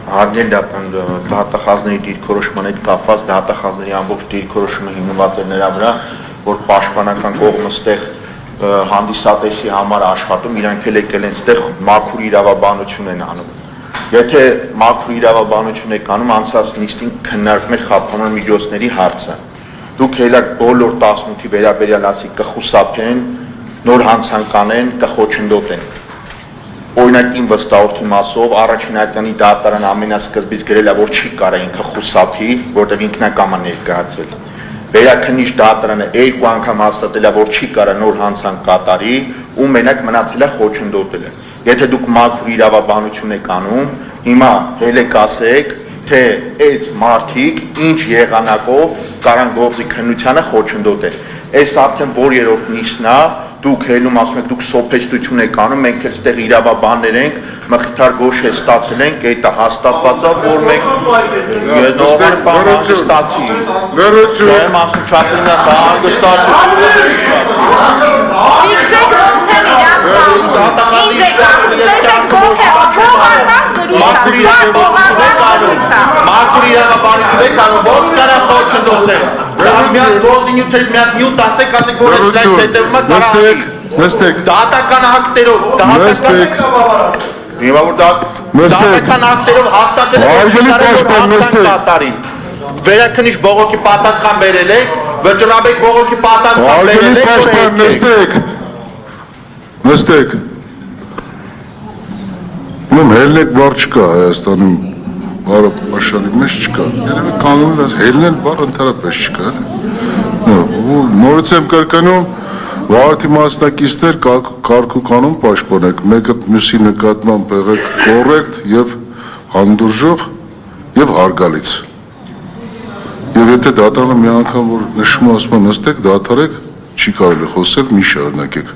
Հարգելի դատախազների դիրքորոշման հետ կապված դատախազների ամբողջ դիրքորոշումը հիմնված է նրա վրա, որ պաշտպանական կողմը ստեղ հանդիսատեսի համար աշխատում, իրանք էլ եկել են ստեղ մաքուր իրավաբանություն են անում։ Եթե մաքուր իրավաբանություն եք անում, անցած նիստին քննարկում էր խափանման միջոցների հարցը։ Դուք հելակ բոլոր 18-ի վերաբերյալ ասի կխուսափեն, նոր հանցանկանեն, կխոչընդոտեն։ Օրինակ իմ վստահորդի մասով առաջնականի դատարանը ամենասկզբից գրել է, որ չի կարա ինքը խուսափի, որտեղ ինքնակամ է ներկայացել։ Վերաքննիչ դատարանը 2 անգամ հաստատել է, որ չի կարա նոր հանցանք կատարի, ու մենակ մնացել է խոչընդոտելը։ Եթե դուք մաքուր իրավաբանություն եք անում, հիմա հելեք ասեք, թե այդ մարդիկ ինչ եղանակով կարան գործի քննությանը խոչընդոտել։ Այս արդեն որ երրորդ նիստն է, դուք հելում ասում եք, դուք սոփեստություն եք անում, մենք էլ ստեղ իրավաբաններ ենք, մխիթար գոշ է ստացել ենք, դա հաստատված է, որ մենք նորմալ բանհանգստացի։ Եմ ասում չափին է Մաքուր իրավաբանություն եք անում, ոչ կարա խոչընդոտել։ Դա միած գործունեությունից միած նյութ ասեք, որ այս լայց հետևումը կարա անի։ Դատական ակտերով, դատական ակտերով հաստատել եք կատարի։ Վերաքննիչ բողոքի պատասխան բերել եք, վճռաբեկ բողոքի պատասխան բերել եք, նստեք։ Ում հելնեք բար չկա Հայաստանում, բարը մաշանի մեջ չկա, երևի կանոնում ես հելնել բար ընդհանրապես չկա, նորից եմ կրկնում, վարդի մասնակիցներ կարգ ու կանոն պաշտպանեք, մեկը մյուսի նկատմամբ եղեք կոռեկտ եւ հանդուրժող եւ հարգալից։ Եվ եթե դատարանը մի անգամ որ նշում ասում նստեք, դադարեք, չի կարելի խոսել, մի շարունակեք։